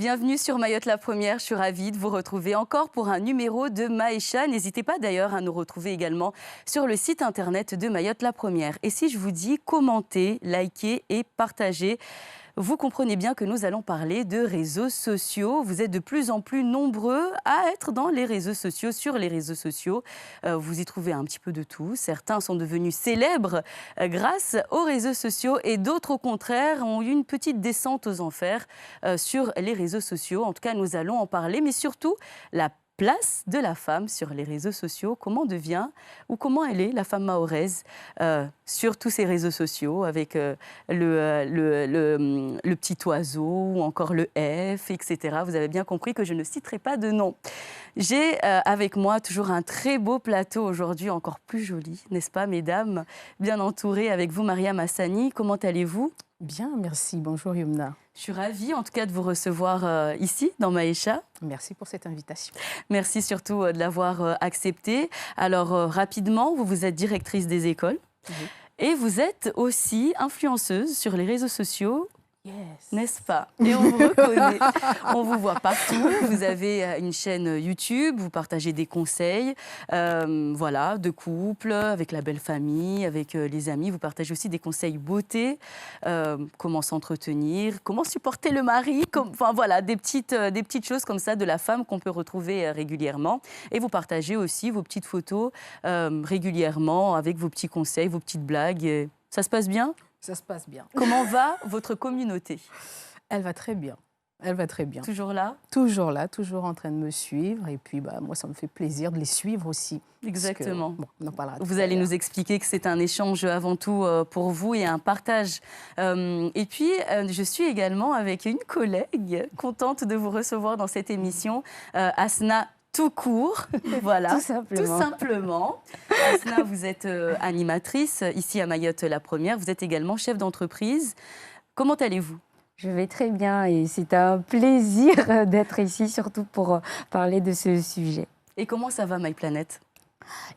Bienvenue sur Mayotte la Première. Je suis ravie de vous retrouver encore pour un numéro de Maïcha. N'hésitez pas d'ailleurs à nous retrouver également sur le site internet de Mayotte la Première. Et si je vous dis commenter, liker et partager, vous comprenez bien que nous allons parler de réseaux sociaux. Vous êtes de plus en plus nombreux à être dans les réseaux sociaux, sur les réseaux sociaux. Vous y trouvez un petit peu de tout. Certains sont devenus célèbres grâce aux réseaux sociaux et d'autres, au contraire, ont eu une petite descente aux enfers sur les réseaux sociaux. En tout cas, nous allons en parler, mais surtout, la place de la femme sur les réseaux sociaux, comment devient ou comment elle est la femme mahoraise sur tous ces réseaux sociaux avec le petit oiseau ou encore le F, etc. Vous avez bien compris que je ne citerai pas de nom. J'ai avec moi toujours un très beau plateau aujourd'hui, encore plus joli, n'est-ce pas mesdames? Bien entouré avec vous Mariam Hassani, comment allez-vous? Bien, merci. Bonjour Yumna. Je suis ravie en tout cas de vous recevoir ici dans Maïcha. Merci pour cette invitation. Merci surtout de l'avoir accepté. Alors rapidement, vous êtes directrice des écoles et vous êtes aussi influenceuse sur les réseaux sociaux. Yes. N'est-ce pas? Et on vous reconnaît, on vous voit partout. Vous avez une chaîne YouTube, vous partagez des conseils, voilà, de couple, avec la belle famille, avec les amis. Vous partagez aussi des conseils beauté, comment s'entretenir, comment supporter le mari, enfin voilà, des petites choses comme ça de la femme qu'on peut retrouver régulièrement. Et vous partagez aussi vos petites photos régulièrement avec vos petits conseils, vos petites blagues. Ça se passe bien? Ça se passe bien. Comment va votre communauté? Elle va très bien. Elle va très bien. Toujours là? Toujours là, toujours en train de me suivre. Et puis, moi, ça me fait plaisir de les suivre aussi. Exactement. Que, bon, on en parlera vous allez nous expliquer que c'est un échange avant tout pour vous et un partage. Et puis, je suis également avec une collègue, contente de vous recevoir dans cette émission, Asna tout court, voilà, tout simplement. Asna, vous êtes animatrice ici à Mayotte la Première. Vous êtes également chef d'entreprise. Comment allez-vous? Je vais très bien et c'est un plaisir d'être ici, surtout pour parler de ce sujet. Et comment ça va, MyPlanet?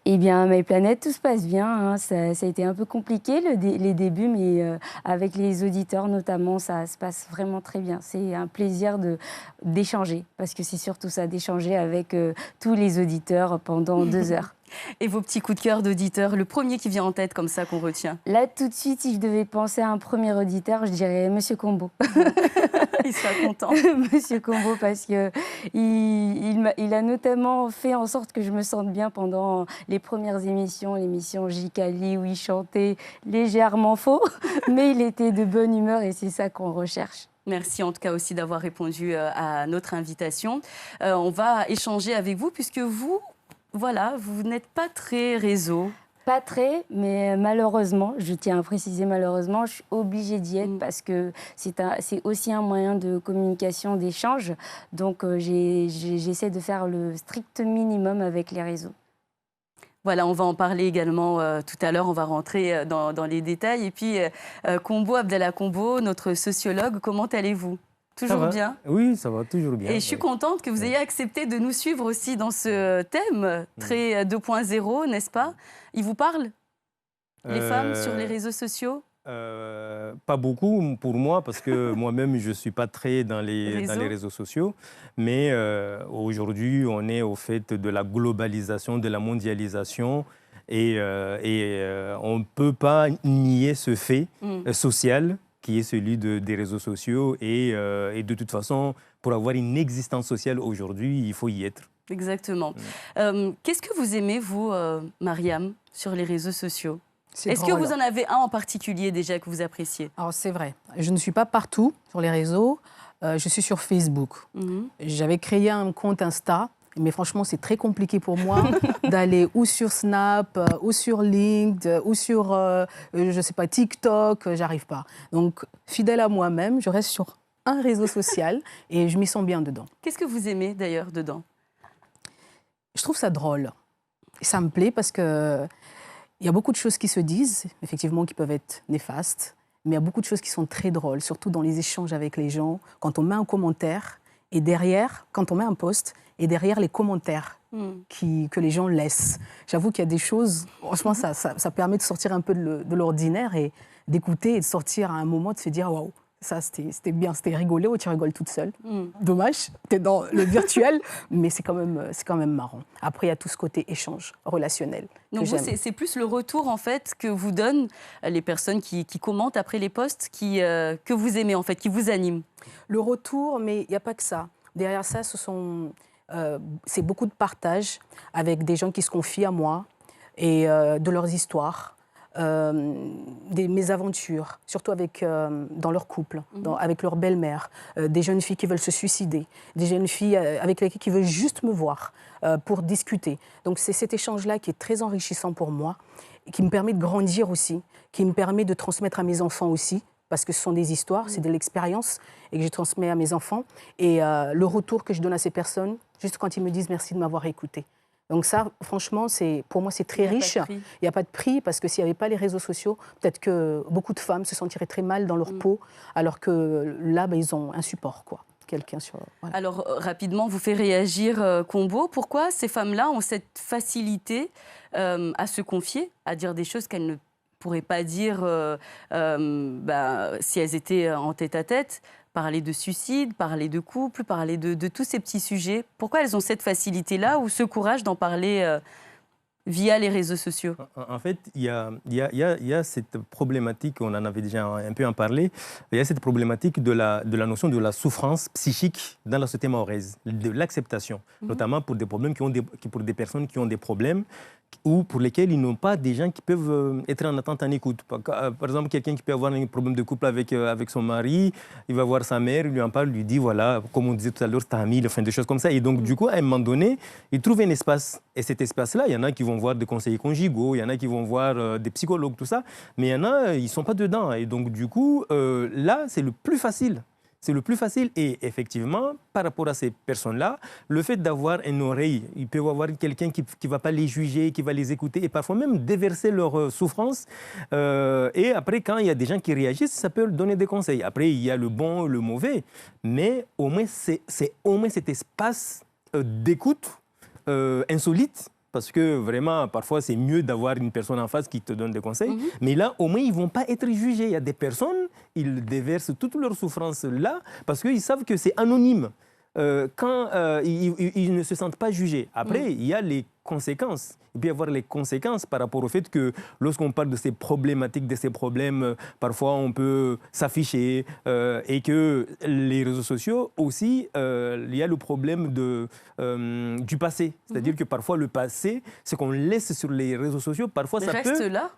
Eh bien, MyPlanet, tout se passe bien. Hein. Ça a été un peu compliqué les débuts, mais avec les auditeurs notamment, ça se passe vraiment très bien. C'est un plaisir d'échanger, parce que c'est surtout ça, d'échanger avec tous les auditeurs pendant 2 heures. Et vos petits coups de cœur d'auditeurs, le premier qui vient en tête comme ça qu'on retient? Là, tout de suite, si je devais penser à un premier auditeur, je dirais Monsieur Combo. Il sera content. Monsieur Combo, parce qu'il a notamment fait en sorte que je me sente bien pendant les premières émissions, l'émission Jikali, où il chantait légèrement faux, mais il était de bonne humeur et c'est ça qu'on recherche. Merci en tout cas aussi d'avoir répondu à notre invitation. On va échanger avec vous puisque vous, voilà, vous n'êtes pas très réseau. Pas très, mais malheureusement, je tiens à préciser malheureusement, je suis obligée d'y être parce que c'est aussi un moyen de communication, d'échange. Donc j'essaie de faire le strict minimum avec les réseaux. Voilà, on va en parler également tout à l'heure, on va rentrer dans les détails. Et puis, Combo, Abdallah Combo, notre sociologue, comment allez-vous? Toujours bien? Oui, ça va toujours bien. Et je suis contente que vous ayez accepté de nous suivre aussi dans ce thème très 2.0, n'est-ce pas? Il vous parle, les femmes sur les réseaux sociaux? Pas beaucoup pour moi, parce que moi-même, je ne suis pas très dans les réseaux sociaux. Mais aujourd'hui, on est au fait de la globalisation, de la mondialisation. Et on ne peut pas nier ce fait social qui est celui des réseaux sociaux. Et de toute façon, pour avoir une existence sociale aujourd'hui, il faut y être. Exactement. Qu'est-ce que vous aimez, vous, Mariam, sur les réseaux sociaux? Est-ce que vous en avez un en particulier déjà que vous appréciez? Alors, c'est vrai. Je ne suis pas partout sur les réseaux. Je suis sur Facebook. J'avais créé un compte Insta. Mais franchement, c'est très compliqué pour moi d'aller ou sur Snap, ou sur LinkedIn, ou sur, je ne sais pas, TikTok, j'arrive pas. Donc, fidèle à moi-même, je reste sur un réseau social et je m'y sens bien dedans. Qu'est-ce que vous aimez d'ailleurs dedans? Je trouve ça drôle. Et ça me plaît parce qu'il y a beaucoup de choses qui se disent, effectivement, qui peuvent être néfastes, mais il y a beaucoup de choses qui sont très drôles, surtout dans les échanges avec les gens, quand on met un commentaire et derrière, quand on met un post, et derrière les commentaires que les gens laissent. J'avoue qu'il y a des choses, franchement, ça permet de sortir un peu de l'ordinaire et d'écouter et de sortir à un moment, de se dire « waouh, Ça, c'était bien, c'était rigolo, tu rigoles toute seule. Dommage, tu es dans le virtuel, mais c'est quand même marrant. Après, il y a tout ce côté échange relationnel. Donc vous, c'est plus le retour en fait que vous donnent les personnes qui commentent après les posts, que vous aimez en fait, qui vous animent. Le retour, mais il n'y a pas que ça. Derrière ça, c'est beaucoup de partage avec des gens qui se confient à moi et de leurs histoires. Mes aventures, surtout dans leur couple, avec leur belle-mère, des jeunes filles qui veulent se suicider, des jeunes filles avec lesquelles qui veulent juste me voir pour discuter. Donc c'est cet échange-là qui est très enrichissant pour moi, et qui me permet de grandir aussi, qui me permet de transmettre à mes enfants aussi, parce que ce sont des histoires, c'est de l'expérience et que je transmets à mes enfants. Et le retour que je donne à ces personnes, juste quand ils me disent merci de m'avoir écouté. Donc ça, franchement, pour moi, c'est très riche. Il n'y a pas de prix, parce que s'il n'y avait pas les réseaux sociaux, peut-être que beaucoup de femmes se sentiraient très mal dans leur peau, alors que là, ils ont un support, quoi. Quelqu'un sur... Voilà. Alors, rapidement, vous fait réagir Combo. Pourquoi ces femmes-là ont cette facilité à se confier, à dire des choses qu'elles ne pourraient pas dire si elles étaient en tête-à-tête? Parler de suicide, parler de couple, parler de tous ces petits sujets. Pourquoi elles ont cette facilité-là ou ce courage d'en parler via les réseaux sociaux? En fait, il y a cette problématique, on en avait déjà un peu en parlé, il y a cette problématique de la notion de la souffrance psychique dans la société mahoraise, de l'acceptation, notamment pour des problèmes pour des personnes qui ont des problèmes ou pour lesquels ils n'ont pas des gens qui peuvent être en attente, en écoute. Par exemple, quelqu'un qui peut avoir un problème de couple avec son mari, il va voir sa mère, il lui en parle, lui dit, voilà, comme on disait tout à l'heure, ta amie, des choses comme ça. Et donc, du coup, à un moment donné, il trouve un espace. Et cet espace-là, il y en a qui vont voir des conseillers conjugaux, il y en a qui vont voir des psychologues, tout ça. Mais il y en a, ils ne sont pas dedans. Et donc, du coup, là, c'est le plus facile. C'est le plus facile. Et effectivement, par rapport à ces personnes-là, le fait d'avoir une oreille, ils peuvent avoir quelqu'un qui ne va pas les juger, qui va les écouter et parfois même déverser leur souffrance. Et après, quand il y a des gens qui réagissent, ça peut donner des conseils. Après, il y a le bon, le mauvais. Mais au moins, c'est au moins cet espace d'écoute insolite. Parce que vraiment, parfois, c'est mieux d'avoir une personne en face qui te donne des conseils. Mais là, au moins, ils ne vont pas être jugés. Il y a des personnes, ils déversent toute leur souffrance là parce qu'ils savent que c'est anonyme. Quand ils ne se sentent pas jugés. Après, il y a les conséquences. Il peut y avoir les conséquences par rapport au fait que lorsqu'on parle de ces problématiques, de ces problèmes, parfois on peut s'afficher et que les réseaux sociaux aussi, il y a le problème du passé. C'est-à-dire que parfois le passé, ce qu'on laisse sur les réseaux sociaux, parfois ça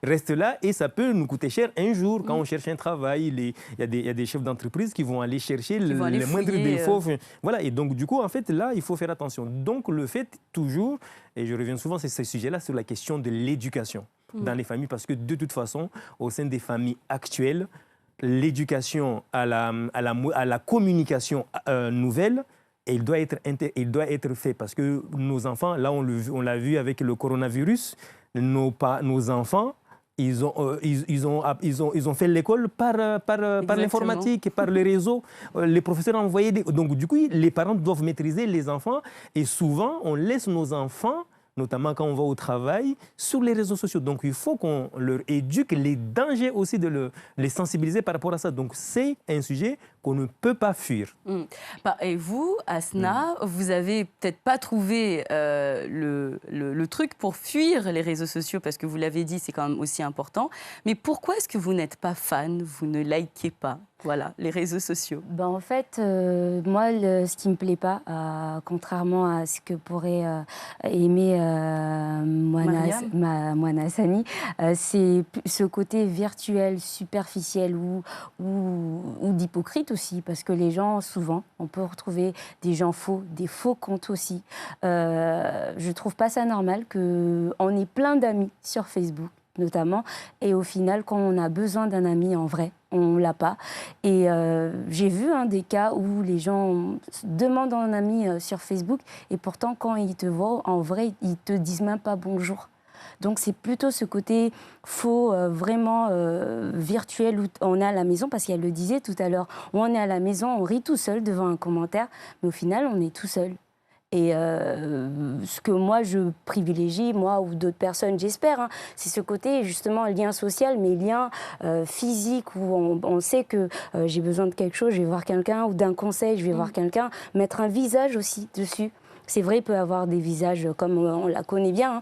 reste là et ça peut nous coûter cher un jour quand on cherche un travail. Il y a des chefs d'entreprise qui vont aller chercher les moindres défauts. Voilà, et donc du coup, en fait, là, il faut faire attention. Donc le fait toujours, et je reviens souvent sur ce sujet-là, sur la question de l'éducation dans les familles, parce que de toute façon, au sein des familles actuelles, l'éducation à la communication nouvelle, il doit être fait, parce que nos enfants, là on l'a vu avec le coronavirus, nos enfants, ils ont fait l'école par l'informatique, par les réseaux. Les professeurs ont envoyé Donc, du coup, les parents doivent maîtriser les enfants. Et souvent, on laisse nos enfants, notamment quand on va au travail, sur les réseaux sociaux. Donc, il faut qu'on leur éduque les dangers aussi de les sensibiliser par rapport à ça. Donc, c'est un sujet qu'on ne peut pas fuir. Et vous, Asna, vous avez peut-être pas trouvé le truc pour fuir les réseaux sociaux, parce que vous l'avez dit, c'est quand même aussi important. Mais pourquoi est-ce que vous n'êtes pas fan, vous ne likez pas les réseaux sociaux? En fait, moi, ce qui ne me plaît pas, contrairement à ce que pourrait aimer Moana Hassani, c'est ce côté virtuel, superficiel ou d'hypocrite aussi, parce que les gens, souvent, on peut retrouver des gens faux, des faux comptes aussi. Je ne trouve pas ça normal qu'on ait plein d'amis sur Facebook, notamment, et au final, quand on a besoin d'un ami en vrai, on ne l'a pas. Et j'ai vu des cas où les gens demandent un ami sur Facebook, et pourtant, quand ils te voient, en vrai, ils ne te disent même pas bonjour. Donc c'est plutôt ce côté faux, vraiment virtuel, où on est à la maison, parce qu'elle le disait tout à l'heure, où on est à la maison, on rit tout seul devant un commentaire, mais au final, on est tout seul. Et ce que moi, je privilégie, moi ou d'autres personnes, j'espère, hein, c'est ce côté, justement, lien social, mais lien physique, où on sait que j'ai besoin de quelque chose, je vais voir quelqu'un, ou d'un conseil, je vais voir quelqu'un, mettre un visage aussi dessus. C'est vrai, il peut y avoir des visages comme on la connaît bien, hein.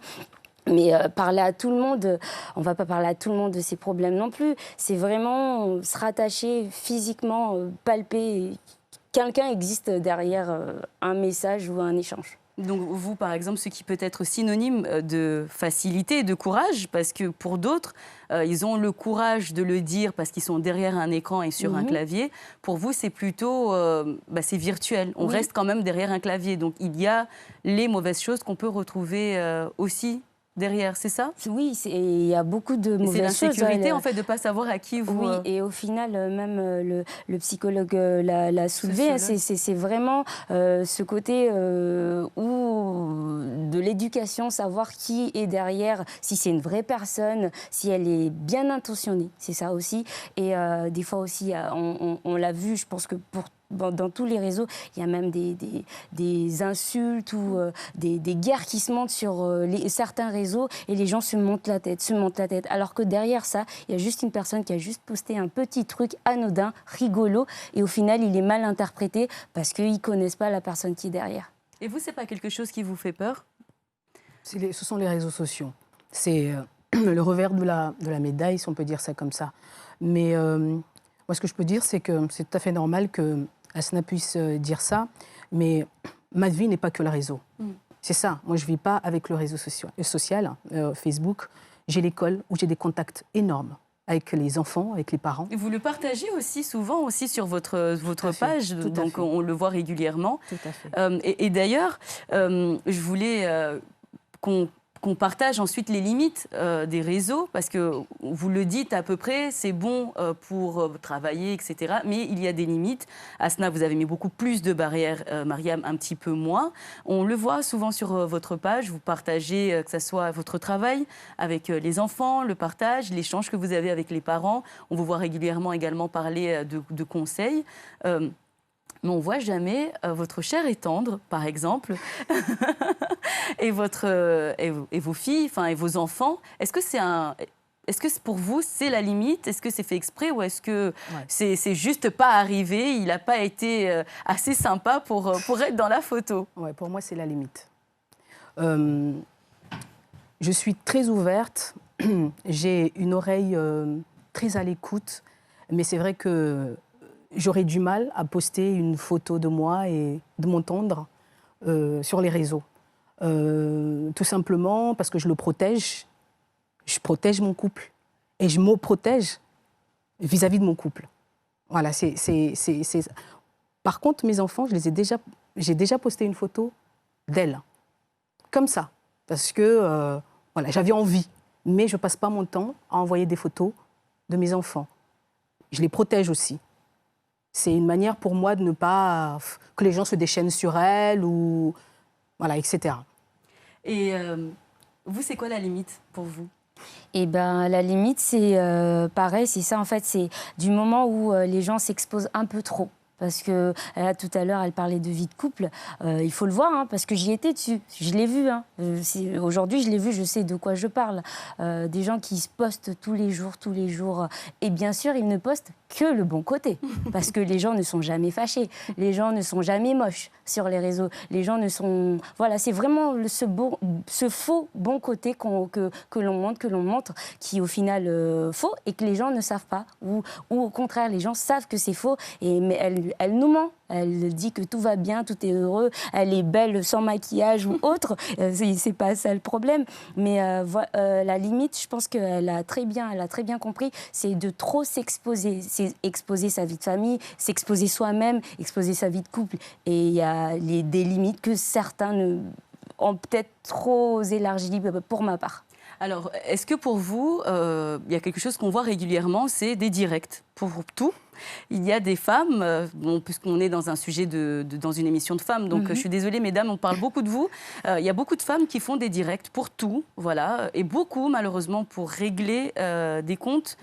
Mais parler à tout le monde, on ne va pas parler à tout le monde de ses problèmes non plus. C'est vraiment se rattacher physiquement, palper. Quelqu'un existe derrière un message ou un échange. Donc vous, par exemple, ce qui peut être synonyme de facilité et de courage, parce que pour d'autres, ils ont le courage de le dire parce qu'ils sont derrière un écran et sur un clavier. Pour vous, c'est plutôt c'est virtuel. On reste quand même derrière un clavier. Donc il y a les mauvaises choses qu'on peut retrouver aussi derrière, c'est ça? Oui, il y a beaucoup de mauvaises choses. C'est l'insécurité, en fait, de ne pas savoir à qui vous... Oui, et au final, même le psychologue l'a soulevé, hein, c'est vraiment ce côté où de l'éducation, savoir qui est derrière, si c'est une vraie personne, si elle est bien intentionnée, c'est ça aussi. Et des fois aussi, on l'a vu, je pense que dans tous les réseaux, il y a même des insultes ou des guerres qui se montent sur certains réseaux et les gens se montent la tête. Alors que derrière ça, il y a juste une personne qui a juste posté un petit truc anodin, rigolo, et au final, il est mal interprété parce qu'ils ne connaissent pas la personne qui est derrière. Et vous, c'est pas quelque chose qui vous fait peur? Ce sont les réseaux sociaux. C'est le revers de la médaille, si on peut dire ça comme ça. Mais moi, ce que je peux dire, c'est que c'est tout à fait normal que Asna puisse dire ça, mais ma vie n'est pas que le réseau. C'est ça. Moi, je ne vis pas avec le réseau social, Facebook. J'ai l'école où j'ai des contacts énormes avec les enfants, avec les parents. Et vous le partagez aussi souvent aussi sur votre page, donc on le voit régulièrement. Tout à fait. Et d'ailleurs, je voulais qu'on partage ensuite les limites des réseaux, parce que vous le dites à peu près, c'est bon pour travailler, etc. Mais il y a des limites. Asna, vous avez mis beaucoup plus de barrières, Mariam, un petit peu moins. On le voit souvent sur votre page, vous partagez que ce soit votre travail avec les enfants, le partage, l'échange que vous avez avec les parents. On vous voit régulièrement également parler de conseils. Mais on ne voit jamais votre chair et tendre, par exemple, et vos filles, et vos enfants. Est-ce que pour vous, c'est la limite? Est-ce que c'est fait exprès ou est-ce que c'est juste pas arrivé? Il n'a pas été assez sympa pour être dans la photo? Ouais, pour moi, c'est la limite. Je suis très ouverte, j'ai une oreille très à l'écoute, mais c'est vrai que j'aurais du mal à poster une photo de moi et de mon tendre sur les réseaux. Tout simplement parce que je le protège. Je protège mon couple. Et je me protège vis-à-vis de mon couple. Voilà, Par contre, mes enfants, j'ai déjà posté une photo d'elles. Comme ça. Parce que j'avais envie. Mais je ne passe pas mon temps à envoyer des photos de mes enfants. Je les protège aussi. C'est une manière pour moi de ne pas que les gens se déchaînent sur elles, ou voilà, etc. Et vous, c'est quoi la limite pour vous? Eh ben, la limite, c'est pareil, c'est ça en fait, c'est du moment où les gens s'exposent un peu trop. Parce que là, tout à l'heure, elle parlait de vie de couple. Il faut le voir, hein, parce que j'y étais dessus. Je l'ai vu. Hein. Aujourd'hui, je l'ai vu, je sais de quoi je parle. Des gens qui se postent tous les jours. Et bien sûr, ils ne postent que le bon côté. Parce que les gens ne sont jamais fâchés. Les gens ne sont jamais moches sur les réseaux. Les gens ne sont... Voilà, c'est vraiment ce faux bon côté que l'on montre, qui est au final faux et que les gens ne savent pas. Ou au contraire, les gens savent que c'est faux, mais elle nous ment. Elle dit que tout va bien, tout est heureux, elle est belle sans maquillage ou autre. C'est pas ça le problème. Mais la limite, je pense qu'elle a très bien compris, c'est de trop s'exposer. C'est exposer sa vie de famille, s'exposer soi-même, exposer sa vie de couple. Et il y a des limites que certains ont peut-être trop élargies pour ma part. Alors, est-ce que pour vous, il y a quelque chose qu'on voit régulièrement, c'est des directs pour tout? Il y a des femmes, puisqu'on est dans un sujet dans une émission de femmes, donc je suis désolée mesdames, on parle beaucoup de vous. Il y a beaucoup de femmes qui font des directs pour tout, voilà, et beaucoup malheureusement pour régler des comptes.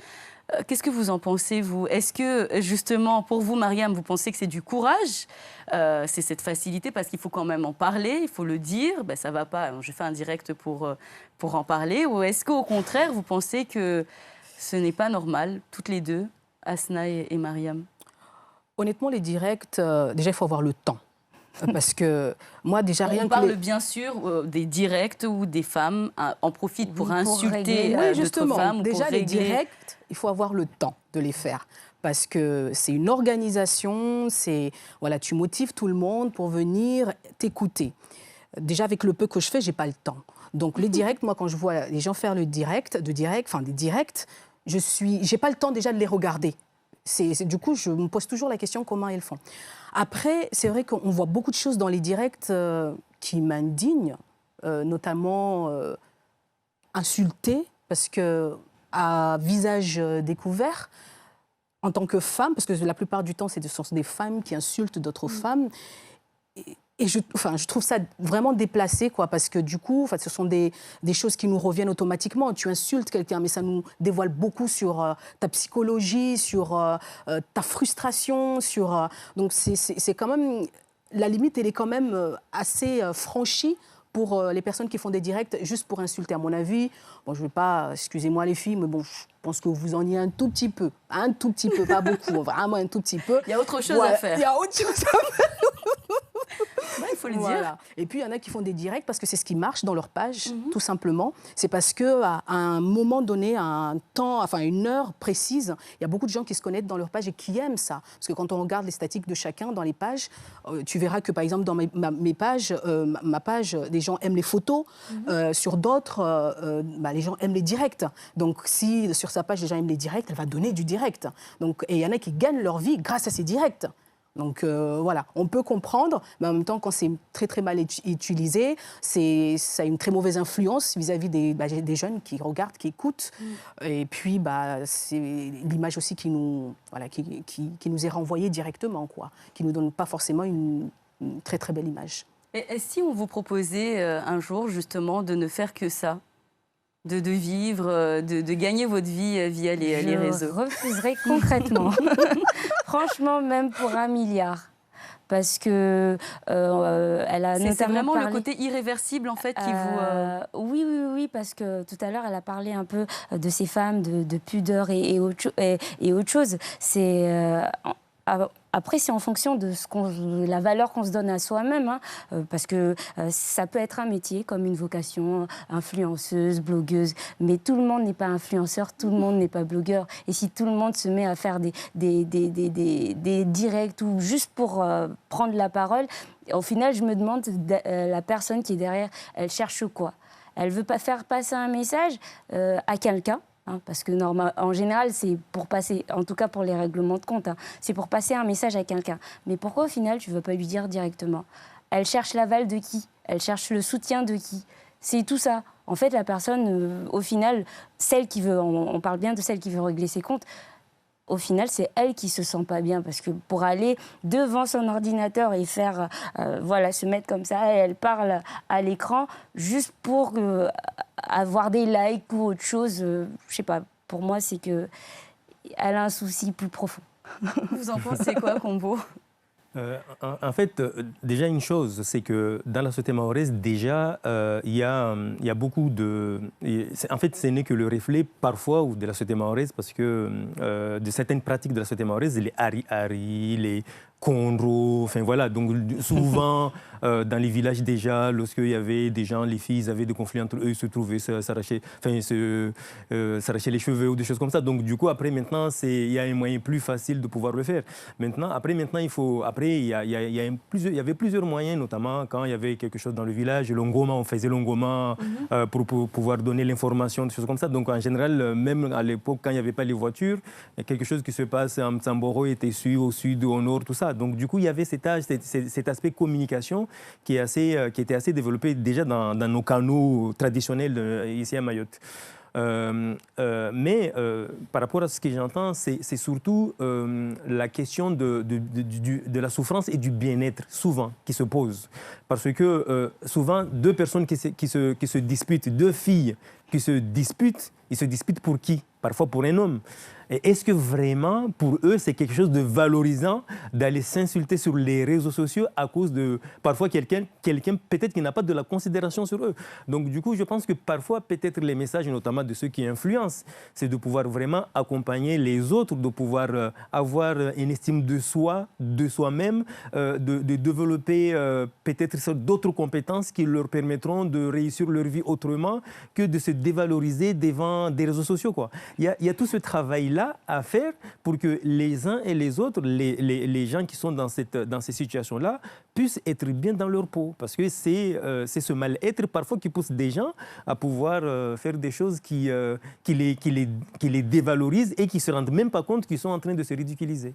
Qu'est-ce que vous en pensez, vous? Est-ce que, justement, pour vous, Mariam, vous pensez que c'est du courage? C'est cette facilité parce qu'il faut quand même en parler, il faut le dire. Ben, ça ne va pas, je fais un direct pour en parler. Ou est-ce qu'au contraire, vous pensez que ce n'est pas normal, toutes les deux, Asna et Mariam? Honnêtement, les directs, déjà, il faut avoir le temps. Parce que moi, déjà, rien on parle bien sûr des directs où des femmes en profitent pour insulter d'autres femmes. Déjà, les directs, il faut avoir le temps de les faire. Parce que c'est une organisation, voilà, tu motives tout le monde pour venir t'écouter. Déjà, avec le peu que je fais, je n'ai pas le temps. Donc, les directs, moi, quand je vois les gens faire des directs, je n'ai pas le temps déjà de les regarder. Du coup, je me pose toujours la question comment ils font. Après, c'est vrai qu'on voit beaucoup de choses dans les directs qui m'indignent, notamment insulter, parce qu'à visage découvert, en tant que femme, parce que la plupart du temps, ce sont des femmes qui insultent d'autres femmes, et je trouve ça vraiment déplacé, quoi, parce que du coup, ce sont des choses qui nous reviennent automatiquement. Tu insultes quelqu'un, mais ça nous dévoile beaucoup sur ta psychologie, sur ta frustration. Donc c'est quand même... La limite, elle est quand même assez franchie pour les personnes qui font des directs juste pour insulter. À mon avis, bon, je ne veux pas, excusez-moi les filles, mais bon, je pense que vous en y un tout petit peu, pas beaucoup, vraiment un tout petit peu. Il y a autre chose à faire. Il y a autre chose à faire. Il faut le dire. Et puis, il y en a qui font des directs parce que c'est ce qui marche dans leur page, tout simplement. C'est parce qu'à un moment donné, à un temps, enfin une heure précise, il y a beaucoup de gens qui se connectent dans leur page et qui aiment ça. Parce que quand on regarde les statistiques de chacun dans les pages, tu verras que, par exemple, dans mes pages, ma page, les gens aiment les photos. Sur d'autres, les gens aiment les directs. Donc, si sur sa page, les gens aiment les directs, elle va donner du direct. Donc, et il y en a qui gagnent leur vie grâce à ces directs. Donc voilà, on peut comprendre, mais en même temps, quand c'est très très mal utilisé, ça a une très mauvaise influence vis-à-vis des jeunes qui regardent, qui écoutent. Et puis, c'est l'image aussi qui nous est renvoyée directement, quoi, qui ne nous donne pas forcément une très très belle image. Et si on vous proposait un jour, justement, de ne faire que ça, de vivre, de gagner votre vie via les réseaux? Je refuserais concrètement. Franchement, même pour 1 milliard. Parce que elle a notamment c'est vraiment parlé... le côté irréversible, en fait, qui vous... Oui, parce que tout à l'heure, elle a parlé un peu de ces femmes, de pudeur et autre chose. Après, c'est en fonction de la valeur qu'on se donne à soi-même, hein, parce que ça peut être un métier comme une vocation, influenceuse, blogueuse, mais tout le monde n'est pas influenceur, tout le monde n'est pas blogueur. Et si tout le monde se met à faire des directs ou juste pour prendre la parole, au final, je me demande, la personne qui est derrière, elle cherche quoi? Elle veut pas faire passer un message à quelqu'un. Parce que en général, c'est pour passer, en tout cas pour les règlements de compte, c'est pour passer un message à quelqu'un. Mais pourquoi au final, tu ne veux pas lui dire directement? Elle cherche l'aval de qui? Elle cherche le soutien de qui? C'est tout ça. En fait, la personne, au final, celle qui veut, on parle bien de celle qui veut régler ses comptes, au final, c'est elle qui se sent pas bien. Parce que pour aller devant son ordinateur et faire, se mettre comme ça, elle parle à l'écran juste pour avoir des likes ou autre chose. Je sais pas, pour moi, c'est qu'elle a un souci plus profond. Vous en pensez quoi, Combo? En fait, déjà une chose, c'est que dans la société mahoraise, déjà, il y a beaucoup de... En fait, ce n'est que le reflet, parfois, de la société mahoraise, parce que de certaines pratiques de la société mahoraise, les hari-hari, les Conro, enfin voilà, donc souvent dans les villages déjà, lorsqu'il y avait des gens, les filles avaient des conflits entre eux, ils se trouvaient, s'arrachaient les cheveux ou des choses comme ça. Donc du coup, après maintenant, il y a un moyen plus facile de pouvoir le faire. Maintenant, il y avait plusieurs moyens, notamment quand il y avait quelque chose dans le village, l'ongoma, on faisait l'ongoma pour pouvoir donner l'information, des choses comme ça. Donc en général, même à l'époque, quand il n'y avait pas les voitures, il y a quelque chose qui se passe en Samboro était au sud, au nord, tout ça. Donc du coup, il y avait cet aspect communication qui était assez développé déjà dans nos canaux traditionnels ici à Mayotte. Mais par rapport à ce que j'entends, c'est surtout la question de la souffrance et du bien-être, souvent, qui se pose. Parce que souvent, deux personnes qui se disputent, deux filles qui se disputent, ils se disputent pour qui? Parfois pour un homme. Et est-ce que vraiment, pour eux, c'est quelque chose de valorisant d'aller s'insulter sur les réseaux sociaux à cause de, parfois, quelqu'un peut-être qui n'a pas de la considération sur eux. Donc, du coup, je pense que parfois, peut-être les messages, notamment de ceux qui influencent, c'est de pouvoir vraiment accompagner les autres, de pouvoir avoir une estime de soi, de soi-même, de développer peut-être d'autres compétences qui leur permettront de réussir leur vie autrement que de se dévaloriser devant des réseaux sociaux, quoi. Il y a tout ce travail-là à faire pour que les uns et les autres, les gens qui sont dans ces situations-là, puissent être bien dans leur peau. Parce que c'est ce mal-être parfois qui pousse des gens à pouvoir faire des choses qui les dévalorisent et qui ne se rendent même pas compte qu'ils sont en train de se ridiculiser.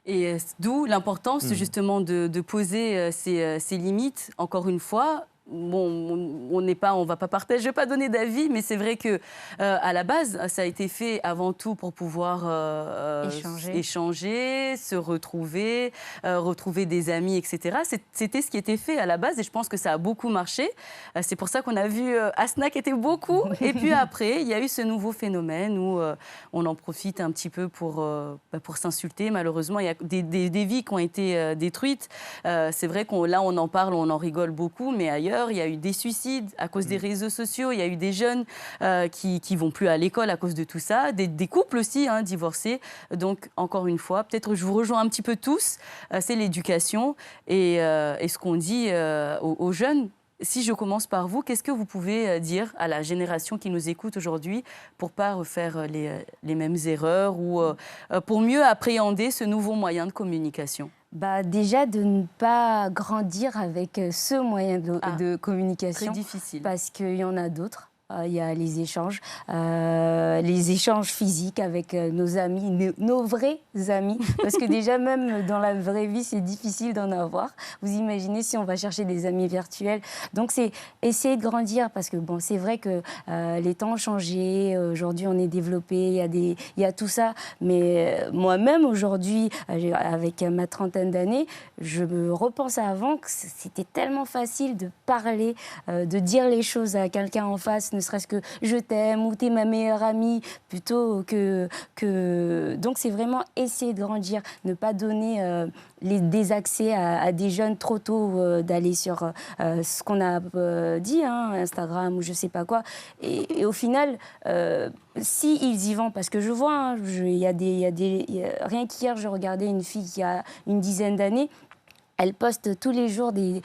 Et d'où l'importance justement de poser ces limites, encore une fois. Bon, on va pas partager, je vais pas donner d'avis, mais c'est vrai que à la base, ça a été fait avant tout pour pouvoir échanger, se retrouver, retrouver des amis, etc. C'était ce qui était fait à la base, et je pense que ça a beaucoup marché. C'est pour ça qu'on a vu Asna qui était beaucoup, et puis après, il y a eu ce nouveau phénomène où on en profite un petit peu pour s'insulter. Malheureusement, il y a des vies qui ont été détruites. C'est vrai qu'on en parle, on en rigole beaucoup, mais ailleurs, il y a eu des suicides à cause des réseaux sociaux, il y a eu des jeunes qui vont plus à l'école à cause de tout ça, des couples aussi divorcés. Donc, encore une fois, peut-être je vous rejoins un petit peu tous, c'est l'éducation et ce qu'on dit aux jeunes. Si je commence par vous, qu'est-ce que vous pouvez dire à la génération qui nous écoute aujourd'hui pour ne pas refaire les mêmes erreurs ou pour mieux appréhender ce nouveau moyen de communication ? Déjà, de ne pas grandir avec ce moyen de communication. Très difficile. Parce qu'il y en a d'autres. Il y a les échanges physiques avec nos amis, nos vrais amis. Parce que déjà, même dans la vraie vie, c'est difficile d'en avoir. Vous imaginez si on va chercher des amis virtuels. Donc, c'est essayer de grandir. Parce que, bon, c'est vrai que les temps ont changé. Aujourd'hui, on est développé. Il y a tout ça. Mais moi-même, aujourd'hui, avec ma trentaine d'années, je me repense à avant que c'était tellement facile de parler, de dire les choses à quelqu'un en face, ne serait-ce que je t'aime ou t'es ma meilleure amie, plutôt que... Donc c'est vraiment essayer de grandir, ne pas donner des accès à des jeunes trop tôt, d'aller sur ce qu'on a dit, Instagram ou je sais pas quoi. Et au final, si ils y vont, parce que je vois, rien qu'hier, je regardais une fille qui a une dizaine d'années. Elle poste tous les jours des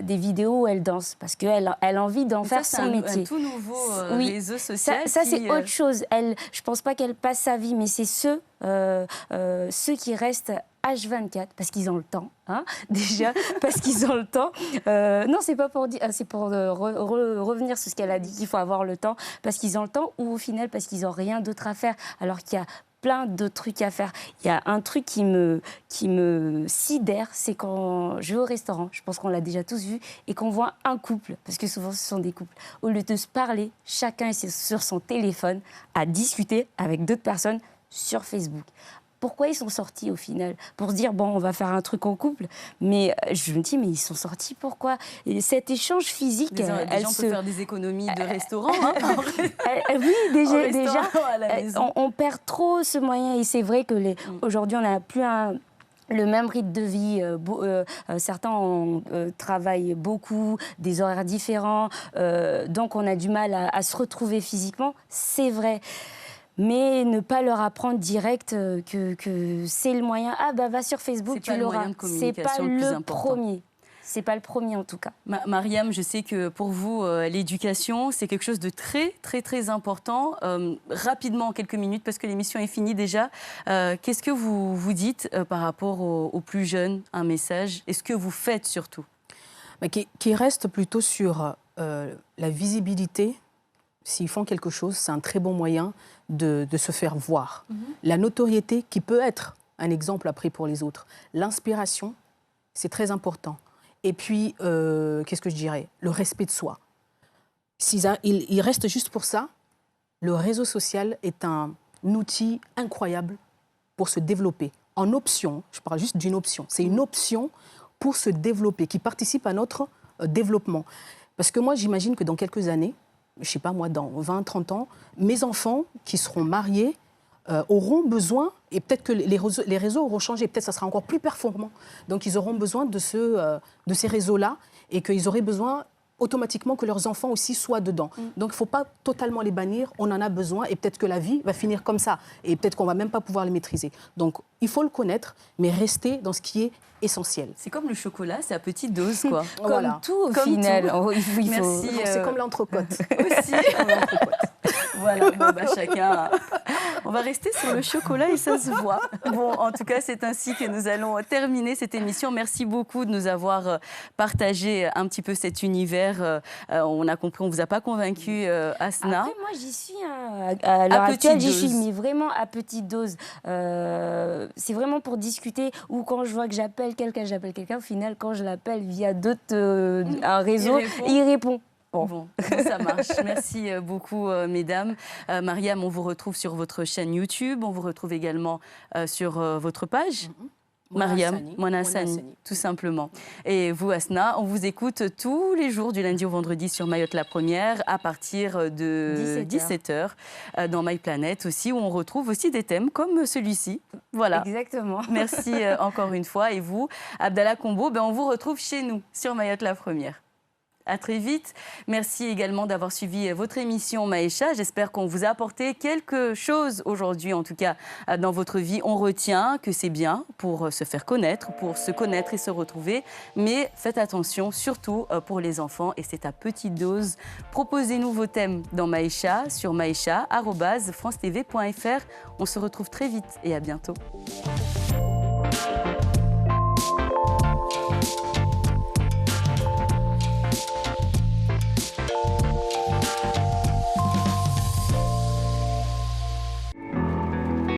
vidéos où elle danse parce qu'elle a envie d'en faire son métier. C'est un tout nouveau réseau social. Ça c'est autre chose. Je ne pense pas qu'elle passe sa vie, mais c'est ceux qui restent H24 parce qu'ils ont le temps, déjà, parce qu'ils ont le temps. Non, c'est pas pour dire, c'est pour revenir sur ce qu'elle a dit, qu'il faut avoir le temps parce qu'ils ont le temps ou au final parce qu'ils n'ont rien d'autre à faire alors qu'il y a plein de trucs à faire. Il y a un truc qui me sidère, c'est quand je vais au restaurant, je pense qu'on l'a déjà tous vu, et qu'on voit un couple, parce que souvent ce sont des couples, au lieu de se parler, chacun est sur son téléphone à discuter avec d'autres personnes sur Facebook. Pourquoi ils sont sortis au final? Pour se dire, bon, on va faire un truc en couple. Mais je me dis, mais ils sont sortis pourquoi? Et cet échange physique... Les gens peuvent faire des économies de restaurant. Oui, déjà on perd trop ce moyen. Et c'est vrai que aujourd'hui, on n'a plus le même rythme de vie. Certains travaillent beaucoup, des horaires différents. Donc, on a du mal à se retrouver physiquement. C'est vrai. Mais ne pas leur apprendre direct que c'est le moyen. Va sur Facebook, tu l'auras. C'est pas le premier. C'est pas le premier en tout cas. Mariam, je sais que pour vous, l'éducation, c'est quelque chose de très, très, très important. Rapidement, en quelques minutes, parce que l'émission est finie déjà. Qu'est-ce que vous dites par rapport aux plus jeunes, un message? Et ce que vous faites surtout? Qui reste plutôt sur la visibilité. S'ils font quelque chose, c'est un très bon moyen de se faire voir. La notoriété qui peut être un exemple après pour les autres. L'inspiration, c'est très important. Et puis, qu'est-ce que je dirais? Le respect de soi. Il reste juste pour ça. Le réseau social est un outil incroyable pour se développer. En option, je parle juste d'une option. C'est une option pour se développer, qui participe à notre développement. Parce que moi, j'imagine que dans quelques années, je ne sais pas moi, dans 20, 30 ans, mes enfants qui seront mariés auront besoin, et peut-être que les réseaux auront changé, peut-être que ça sera encore plus performant. Donc ils auront besoin de ces réseaux-là et qu'ils auraient besoin automatiquement que leurs enfants aussi soient dedans. Donc il ne faut pas totalement les bannir, on en a besoin et peut-être que la vie va finir comme ça et peut-être qu'on ne va même pas pouvoir les maîtriser. Donc il faut le connaître, mais rester dans ce qui est essentiel. C'est comme le chocolat, c'est à petite dose, quoi. Comme tout au final. Merci. C'est comme l'entrecôte. Aussi. Voilà, bon, bah, chacun. On va rester sur le chocolat et ça se voit. Bon, en tout cas, c'est ainsi que nous allons terminer cette émission. Merci beaucoup de nous avoir partagé un petit peu cet univers. On a compris, on ne vous a pas convaincu, Asna. Après, moi, j'y suis. À l'heure actuelle, j'y suis, mais vraiment à petite dose. C'est vraiment pour discuter ou quand je vois que j'appelle quelqu'un, au final, quand je l'appelle via un réseau, il répond. Bon, ça marche. Merci beaucoup, mesdames. Mariam, on vous retrouve sur votre chaîne YouTube. On vous retrouve également sur votre page. Mariam, Mona Hassani, tout simplement. Et vous, Asna, on vous écoute tous les jours du lundi au vendredi sur Mayotte la Première à partir de 17h dans My Planet aussi, où on retrouve aussi des thèmes comme celui-ci. Voilà. Exactement. Merci encore une fois. Et vous, Abdallah Combo, on vous retrouve chez nous sur Mayotte la Première. À très vite. Merci également d'avoir suivi votre émission Maïcha. J'espère qu'on vous a apporté quelque chose aujourd'hui, en tout cas dans votre vie. On retient que c'est bien pour se faire connaître, pour se connaître et se retrouver. Mais faites attention, surtout pour les enfants. Et c'est à petite dose. Proposez-nous vos thèmes dans Maïcha sur maïcha@francetv.fr. On se retrouve très vite et à bientôt.